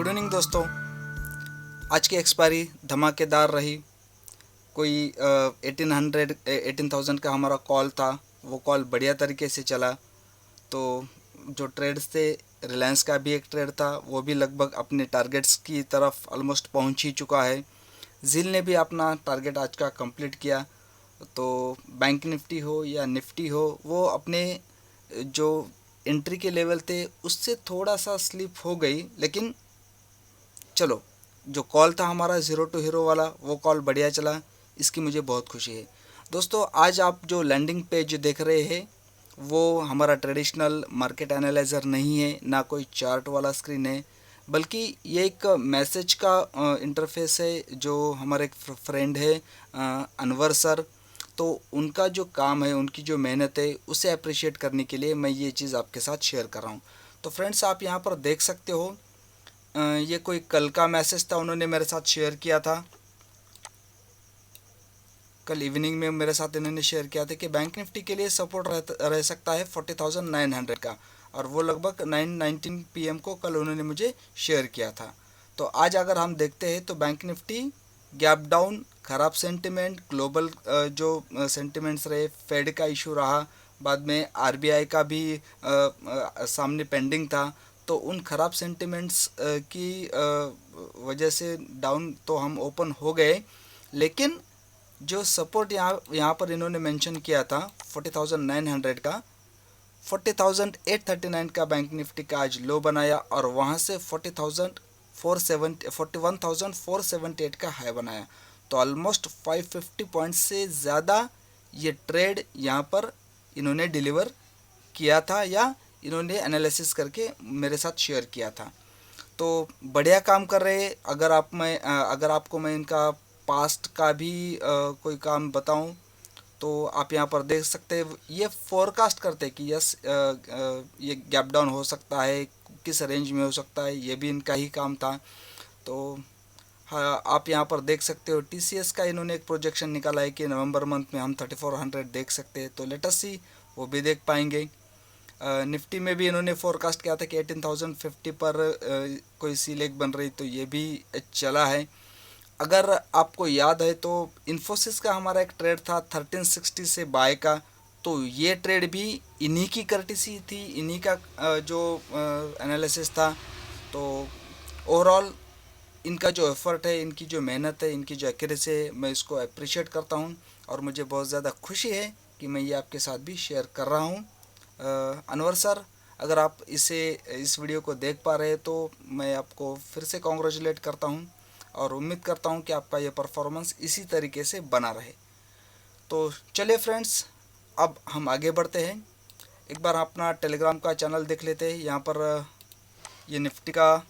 Good evening दोस्तों। आज की एक्सपायरी धमाकेदार रही। कोई 18,000 का हमारा कॉल था, वो कॉल बढ़िया तरीके से चला। तो जो ट्रेड्स थे, रिलायंस का भी एक ट्रेड था, वो भी लगभग अपने टारगेट्स की तरफ ऑलमोस्ट पहुंच ही चुका है। जिल ने भी अपना टारगेट आज का कंप्लीट किया। तो बैंक निफ्टी हो या निफ्टी हो, वो अपने जो एंट्री के लेवल थे उससे थोड़ा सा स्लिप हो गई, लेकिन चलो, जो कॉल था हमारा ज़ीरो टू हीरो वाला, वो कॉल बढ़िया चला। इसकी मुझे बहुत खुशी है। दोस्तों, आज आप जो लैंडिंग पेज देख रहे हैं, वो हमारा ट्रेडिशनल मार्केट एनालाइज़र नहीं है, ना कोई चार्ट वाला स्क्रीन है, बल्कि ये एक मैसेज का इंटरफेस है। जो हमारे एक फ्रेंड है अनवर सर, तो उनका जो काम है, उनकी जो मेहनत है, उसे अप्रिशिएट करने के लिए मैं ये चीज़ आपके साथ शेयर कर रहा हूँ। तो फ्रेंड्स, आप यहाँ पर देख सकते हो, ये कोई कल का मैसेज था, उन्होंने मेरे साथ शेयर किया था। कल इवनिंग में मेरे साथ इन्होंने शेयर किया था कि बैंक निफ्टी के लिए सपोर्ट रह सकता है 40,900 का, और वो लगभग 9:19 PM को कल उन्होंने मुझे शेयर किया था। तो आज अगर हम देखते हैं तो बैंक निफ्टी गैप डाउन, ख़राब सेंटिमेंट, ग्लोबल जो सेंटिमेंट्स रहे, फेड का इशू रहा, बाद में आरबीआई का भी सामने पेंडिंग था। तो उन ख़राब सेंटिमेंट्स की वजह से डाउन तो हम ओपन हो गए, लेकिन जो सपोर्ट यहाँ पर इन्होंने मेंशन किया था 40,900 का, 40,839 का बैंक निफ्टी का आज लो बनाया, और वहाँ से 41,478 का हाई बनाया। तो ऑलमोस्ट 550 पॉइंट से ज़्यादा ये ट्रेड यहाँ पर इन्होंने डिलीवर किया था, या इन्होंने एनालिसिस करके मेरे साथ शेयर किया था। तो बढ़िया काम कर रहे हैं। अगर आपको मैं इनका पास्ट का भी कोई काम बताऊं, तो आप यहाँ पर देख सकते हैं, ये फोरकास्ट करते हैं कि यस, ये गैप डाउन हो सकता है, किस रेंज में हो सकता है, ये भी इनका ही काम था। तो हाँ, आप यहाँ पर देख सकते हो, टीसीएस का इन्होंने एक प्रोजेक्शन निकाला है कि नवंबर मंथ में हम 3400 देख सकते हैं। तो लेट अस सी, वो भी देख पाएंगे। निफ्टी में भी इन्होंने फोरकास्ट किया था कि 18,050 पर कोई सी लेग बन रही, तो ये भी चला है। अगर आपको याद है तो इन्फोसिस का हमारा एक ट्रेड था 1360 से बाय का, तो ये ट्रेड भी इन्हीं की कर्टिसी थी, इन्हीं का जो एनालिसिस था। तो ओवरऑल इनका जो एफर्ट है, इनकी जो मेहनत है, इनकी जो एक्यूरेसी है, मैं इसको अप्रिशिएट करता हूँ, और मुझे बहुत ज़्यादा खुशी है कि मैं ये आपके साथ भी शेयर कर रहा हूँ। अनवर सर, अगर आप इस वीडियो को देख पा रहे हैं तो मैं आपको फिर से कॉन्ग्रेचुलेट करता हूँ, और उम्मीद करता हूँ कि आपका ये परफॉर्मेंस इसी तरीके से बना रहे। तो चलिए फ्रेंड्स, अब हम आगे बढ़ते हैं। एक बार अपना टेलीग्राम का चैनल देख लेते हैं। यहाँ पर ये निफ्टी का,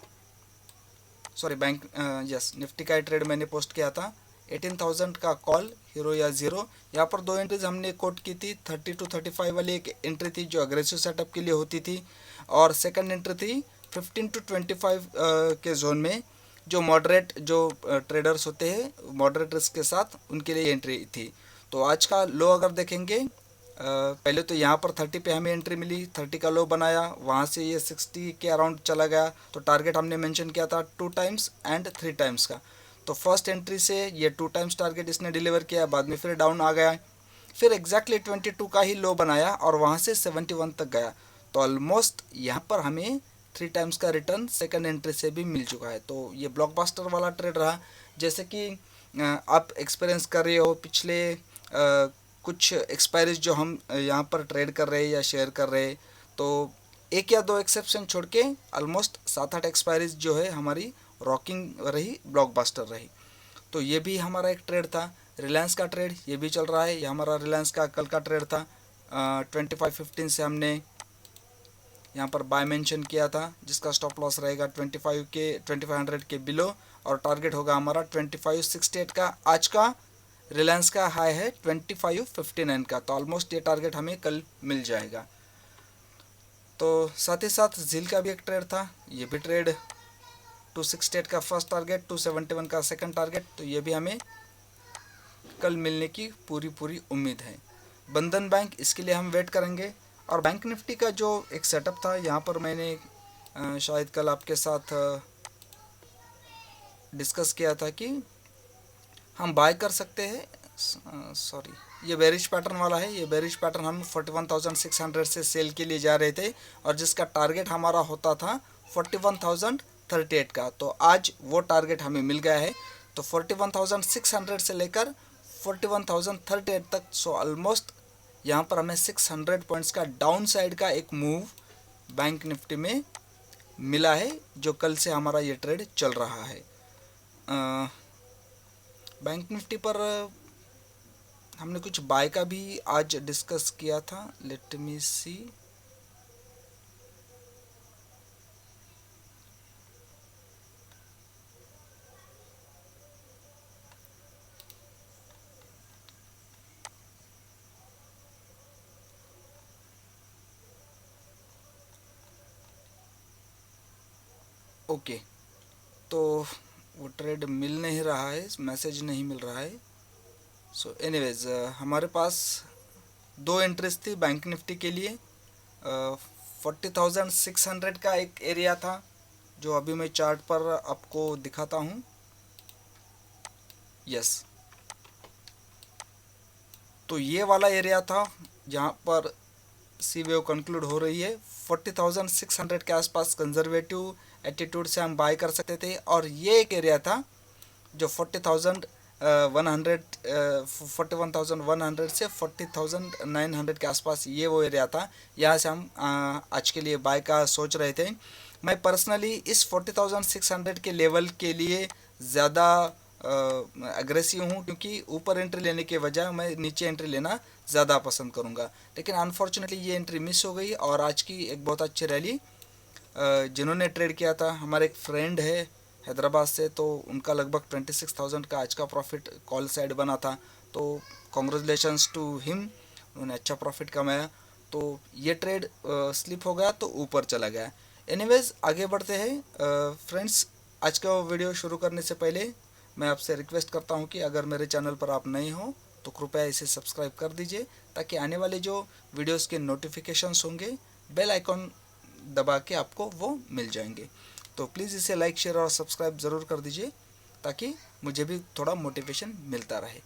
सॉरी बैंक, यस, निफ्टी का ट्रेड मैंने पोस्ट किया था, 18,000 का कॉल, हीरो या ज़ीरो। यहाँ पर दो एंट्रीज हमने कोट की थी। 30 to 35 वाली एक एंट्री थी जो अग्रेसिव सेटअप के लिए होती थी, और सेकंड एंट्री थी 15 to 25 के जोन में, जो मॉडरेट जो ट्रेडर्स होते हैं मॉडरेट रिस्क के साथ, उनके लिए एंट्री थी। तो आज का लो अगर देखेंगे, पहले तो यहाँ पर 30 पे हमें एंट्री मिली, 30 का लो बनाया, वहाँ से ये 60 के अराउंड चला गया। तो टारगेट हमने मेंशन किया था 2 टाइम्स एंड 3 टाइम्स का। तो फर्स्ट एंट्री से ये 2 टाइम्स टारगेट इसने डिलीवर किया, बाद में फिर डाउन आ गया, फिर एग्जैक्टली 22 का ही लो बनाया, और वहाँ से 71 तक गया। तो ऑलमोस्ट यहाँ पर हमें 3 टाइम्स का रिटर्न सेकंड एंट्री से भी मिल चुका है। तो ये ब्लॉकबस्टर वाला ट्रेड रहा। जैसे कि आप एक्सपीरियंस कर रहे हो, पिछले कुछ एक्सपायरीज जो हम यहाँ पर ट्रेड कर रहे हैं या शेयर कर रहे हैं, तो एक या दो एक्सेप्शन छोड़ के ऑलमोस्ट 7-8 एक्सपायरीज जो है हमारी रॉकिंग रही, ब्लॉकबस्टर रही। तो ये भी हमारा एक ट्रेड था। रिलायंस का ट्रेड ये भी चल रहा है। ये हमारा रिलायंस का कल का ट्रेड था। 2515 से हमने यहाँ पर बाय मेंशन किया था, जिसका स्टॉप लॉस रहेगा 2500 के बिलो, और टारगेट होगा हमारा 2568 का। आज का रिलायंस का हाई है 2559 का, तो ऑलमोस्ट ये टारगेट हमें कल मिल जाएगा। तो साथ ही साथ झील का भी एक ट्रेड था। ये भी ट्रेड 268 का फर्स्ट टारगेट, 271 का सेकंड टारगेट, तो ये भी हमें कल मिलने की पूरी उम्मीद है। बंधन बैंक, इसके लिए हम वेट करेंगे। और बैंक निफ्टी का जो एक सेटअप था, यहाँ पर मैंने शायद कल आपके साथ डिस्कस किया था कि हम बाय कर सकते हैं, सॉरी ये बेरिश पैटर्न वाला है, ये बेरिश पैटर्न हम 41,600 से सेल के लिए जा रहे थे और जिसका टारगेट हमारा होता था 41,038 का। तो आज वो टारगेट हमें मिल गया है। तो 41,600 से लेकर 41,038 तक, सो ऑलमोस्ट यहाँ पर हमें 600 पॉइंट्स का डाउन साइड का एक मूव बैंक निफ्टी में मिला है, जो कल से हमारा ये ट्रेड चल रहा है। बैंक निफ्टी पर हमने कुछ बाय का भी आज डिस्कस किया था। लेट मी सी, ओके तो वो ट्रेड मिल नहीं रहा है, मैसेज नहीं मिल रहा है। सो एनीवेज हमारे पास दो एंट्रीज थी बैंक निफ्टी के लिए। 40,600 का एक एरिया था जो अभी मैं चार्ट पर आपको दिखाता हूँ। यस, तो ये वाला एरिया था जहाँ पर सी वेव कंक्लूड हो रही है। 40,600 के आसपास कंजर्वेटिव एटीट्यूड से हम बाय कर सकते थे और ये एक एरिया था जो 41,100 से 40,900 के आसपास, ये वो एरिया था। यहाँ से हम आज के लिए बाय का सोच रहे थे। मैं पर्सनली इस 40,600 के लेवल के लिए ज़्यादा अग्रेसिव हूँ, क्योंकि ऊपर एंट्री लेने के बजाय मैं नीचे एंट्री लेना ज़्यादा पसंद करूँगा। लेकिन अनफॉर्चुनेटली ये एंट्री मिस हो गई और आज की एक बहुत अच्छी रैली जिन्होंने ट्रेड किया था, हमारे एक फ्रेंड है हैदराबाद से, तो उनका लगभग 26,000 का आज का प्रॉफिट कॉल साइड बना था। तो कॉन्ग्रेचुलेशंस टू हिम, उन्होंने अच्छा प्रॉफिट कमाया। तो ये ट्रेड स्लिप हो गया तो ऊपर चला गया। एनीवेज आगे बढ़ते हैं फ्रेंड्स। आज का वीडियो शुरू करने से पहले मैं आपसे रिक्वेस्ट करता हूं कि अगर मेरे चैनल पर आप नए हो तो कृपया इसे सब्सक्राइब कर दीजिए, ताकि आने वाले जो वीडियोस के नोटिफिकेशंस होंगे बेल आइकॉन दबा के आपको वो मिल जाएंगे। तो प्लीज़ इसे लाइक, शेयर और सब्सक्राइब ज़रूर कर दीजिए, ताकि मुझे भी थोड़ा मोटिवेशन मिलता रहे।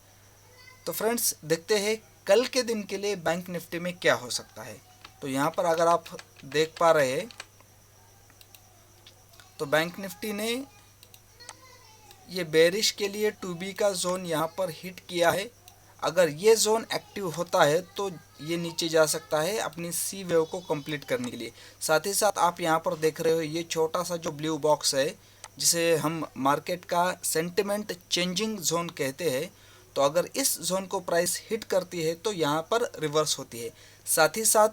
तो फ्रेंड्स देखते हैं कल के दिन के लिए बैंक निफ्टी में क्या हो सकता है। तो यहाँ पर अगर आप देख पा रहे हैं तो बैंक निफ्टी ने ये बेरिश के लिए 2B का जोन यहाँ पर हिट किया है। अगर ये जोन एक्टिव होता है तो ये नीचे जा सकता है अपनी सी वेव को कंप्लीट करने के लिए। साथ ही साथ आप यहाँ पर देख रहे हो ये छोटा सा जो ब्लू बॉक्स है, जिसे हम मार्केट का सेंटिमेंट चेंजिंग जोन कहते हैं। तो अगर इस जोन को प्राइस हिट करती है तो यहाँ पर रिवर्स होती है। साथ ही साथ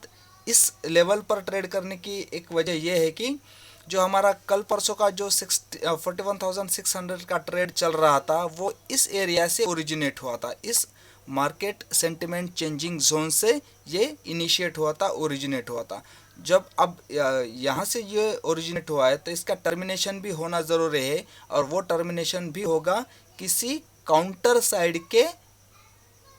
इस लेवल पर ट्रेड करने की एक वजह यह है कि जो हमारा कल परसों का जो 41,600 का ट्रेड चल रहा था वो इस एरिया से ओरिजिनेट हुआ था। इस मार्केट सेंटिमेंट चेंजिंग जोन से ये इनिशिएट हुआ था, ओरिजिनेट हुआ था। जब अब यहाँ से ये ओरिजिनेट हुआ है तो इसका टर्मिनेशन भी होना ज़रूरी है, और वो टर्मिनेशन भी होगा किसी काउंटर साइड के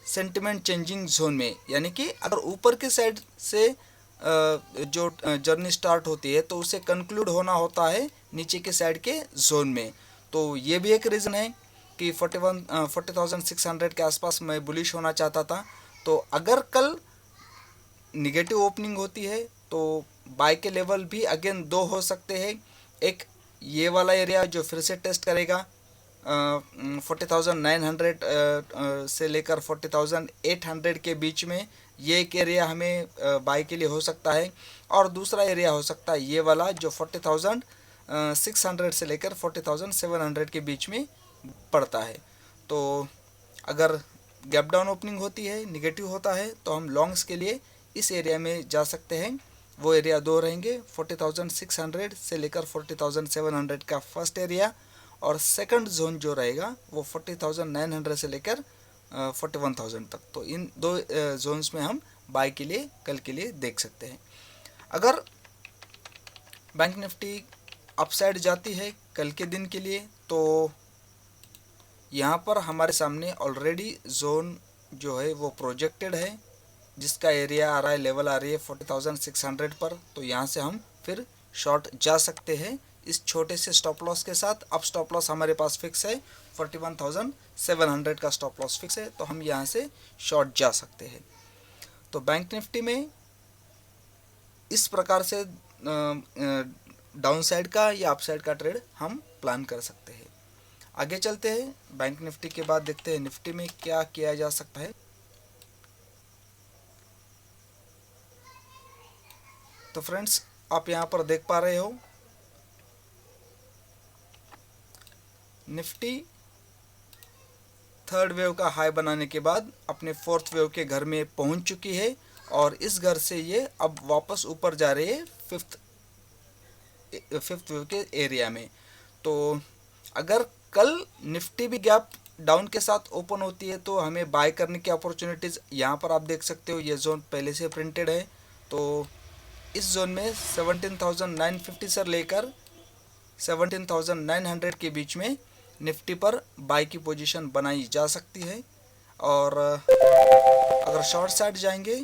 सेंटिमेंट चेंजिंग जोन में। यानी कि अगर ऊपर की साइड से जो जर्नी स्टार्ट होती है तो उसे कंक्लूड होना होता है नीचे के साइड के जोन में। तो ये भी एक रीज़न है कि 40,600 के आसपास मैं बुलिश होना चाहता था। तो अगर कल निगेटिव ओपनिंग होती है तो बाय के लेवल भी अगेन दो हो सकते हैं। एक ये वाला एरिया जो फिर से टेस्ट करेगा 40,900 से लेकर 40,800 के बीच में, ये एक एरिया हमें बाय के लिए हो सकता है। और दूसरा एरिया हो सकता है ये वाला जो 40,600 से लेकर 40,700 के बीच में पड़ता है। तो अगर गैप डाउन ओपनिंग होती है, निगेटिव होता है, तो हम लॉन्ग्स के लिए इस एरिया में जा सकते हैं। वो एरिया दो रहेंगे, 40,600 से लेकर 40,700 का फर्स्ट एरिया, और सेकंड जोन जो रहेगा वो 40,900 से लेकर 41,000 तक। तो इन दो जोन्स में हम बाय के लिए कल के लिए देख सकते हैं। अगर बैंक निफ्टी अपसाइड जाती है कल के दिन के लिए तो यहाँ पर हमारे सामने ऑलरेडी जोन जो है वो प्रोजेक्टेड है, जिसका एरिया आ रहा है, लेवल आ रही है 40,600 पर। तो यहाँ से हम फिर शॉर्ट जा सकते हैं इस छोटे से स्टॉप लॉस के साथ। अब स्टॉप लॉस हमारे पास फिक्स है 41,700 का स्टॉप लॉस फिक्स है, तो हम यहाँ से शॉर्ट जा सकते हैं। तो बैंक निफ्टी में इस प्रकार से डाउन साइड का या अप साइड का ट्रेड हम प्लान कर सकते हैं। आगे चलते हैं, बैंक निफ्टी के बाद देखते हैं निफ्टी में क्या किया जा सकता है। तो फ्रेंड्स, आप यहाँ पर देख पा रहे हो निफ्टी थर्ड वेव का हाई बनाने के बाद अपने फोर्थ वेव के घर में पहुंच चुकी है और इस घर से ये अब वापस ऊपर जा रही है फिफ्थ वेव के एरिया में। तो अगर कल निफ्टी भी गैप डाउन के साथ ओपन होती है तो हमें बाय करने की अपॉर्चुनिटीज़ यहाँ पर आप देख सकते हो। ये जोन पहले से प्रिंटेड है, तो इस जोन में 17,950 से लेकर 17,900 के बीच में निफ्टी पर बाय की पोजीशन बनाई जा सकती है। और अगर शॉर्ट साइड जाएंगे,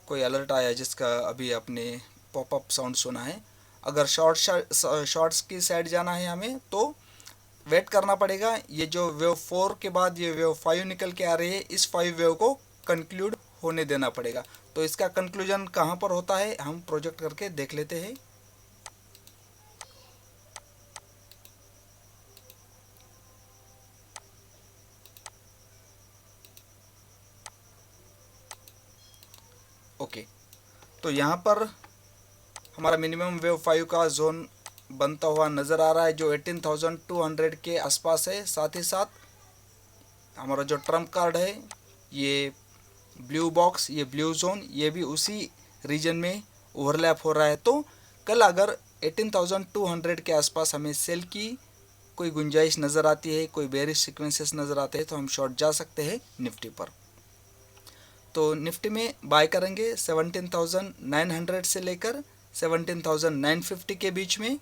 कोई अलर्ट आया जिसका अभी आपने पॉपअप साउंड सुना है, अगर शॉर्ट्स की साइड जाना है हमें तो वेट करना पड़ेगा। ये जो वेव 4 के बाद ये वेव 5 निकल के आ रही है, इस 5 वेव को कंक्लूड होने देना पड़ेगा। तो इसका कंक्लूजन कहाँ पर होता है हम प्रोजेक्ट करके देख लेते हैं। ओके, तो यहाँ पर हमारा मिनिमम वेव 5 का जोन बनता हुआ नज़र आ रहा है जो 18,200 के आसपास है। साथ ही साथ हमारा जो ट्रम्प कार्ड है, ये ब्लू बॉक्स, ये ब्लू जोन, ये भी उसी रीजन में ओवरलैप हो रहा है। तो कल अगर 18,200 के आसपास हमें सेल की कोई गुंजाइश नज़र आती है, कोई बेरिश सीक्वेंसेस नज़र आते हैं, तो हम शॉर्ट जा सकते हैं निफ्टी पर। तो निफ्टी में बाय करेंगे 17,900 से लेकर 17,950 के बीच में,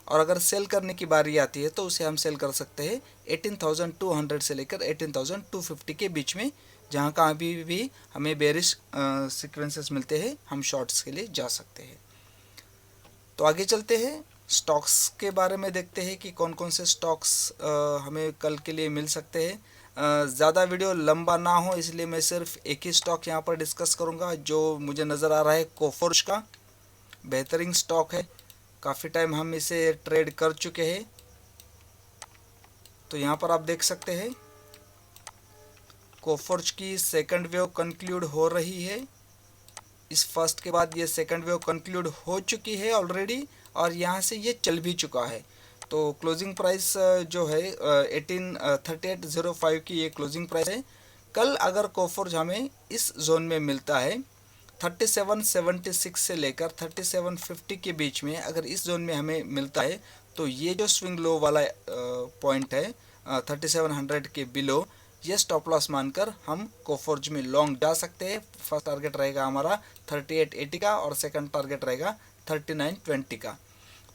और अगर सेल करने की बारी आती है तो उसे हम सेल कर सकते हैं 18,200 से लेकर 18,250 के बीच में। जहाँ कहाँ भी हमें बेरिश सीक्वेंसेस मिलते हैं, हम शॉर्ट्स के लिए जा सकते हैं। तो आगे चलते हैं, स्टॉक्स के बारे में देखते हैं कि कौन कौन से स्टॉक्स हमें कल के लिए मिल सकते हैं। ज़्यादा वीडियो लंबा ना हो इसलिए मैं सिर्फ एक ही स्टॉक यहाँ पर डिस्कस करूँगा जो मुझे नज़र आ रहा है कोफोर्ज का। बेहतरीन स्टॉक है, काफ़ी टाइम हम इसे ट्रेड कर चुके हैं। तो यहाँ पर आप देख सकते हैं कोफोर्ज की सेकंड वेव कंक्लूड हो रही है। इस फर्स्ट के बाद ये सेकंड वेव कंक्लूड हो चुकी है ऑलरेडी, और यहाँ से ये चल भी चुका है। तो क्लोजिंग प्राइस जो है 3805 की ये क्लोजिंग प्राइस है। कल अगर कोफोर्ज हमें इस जोन में मिलता है 3776 से लेकर 3750 के बीच में, अगर इस जोन में हमें मिलता है तो ये जो स्विंग लो वाला पॉइंट है 3700 के बिलो, ये स्टॉप लॉस मानकर हम कोफोर्ज में लॉन्ग जा सकते हैं। फर्स्ट टारगेट रहेगा हमारा 3880 का और सेकंड टारगेट रहेगा 3920 का।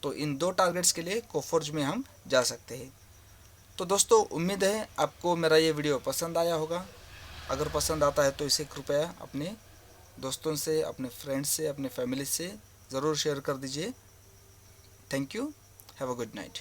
तो इन दो टारगेट्स के लिए कोफोर्ज में हम जा सकते हैं। तो दोस्तों, उम्मीद है आपको मेरा ये वीडियो पसंद आया होगा। अगर पसंद आता है तो इसे कृपया अपने दोस्तों से, अपने फ्रेंड्स से, अपने फैमिली से ज़रूर शेयर कर दीजिए। Thank you, have a good night.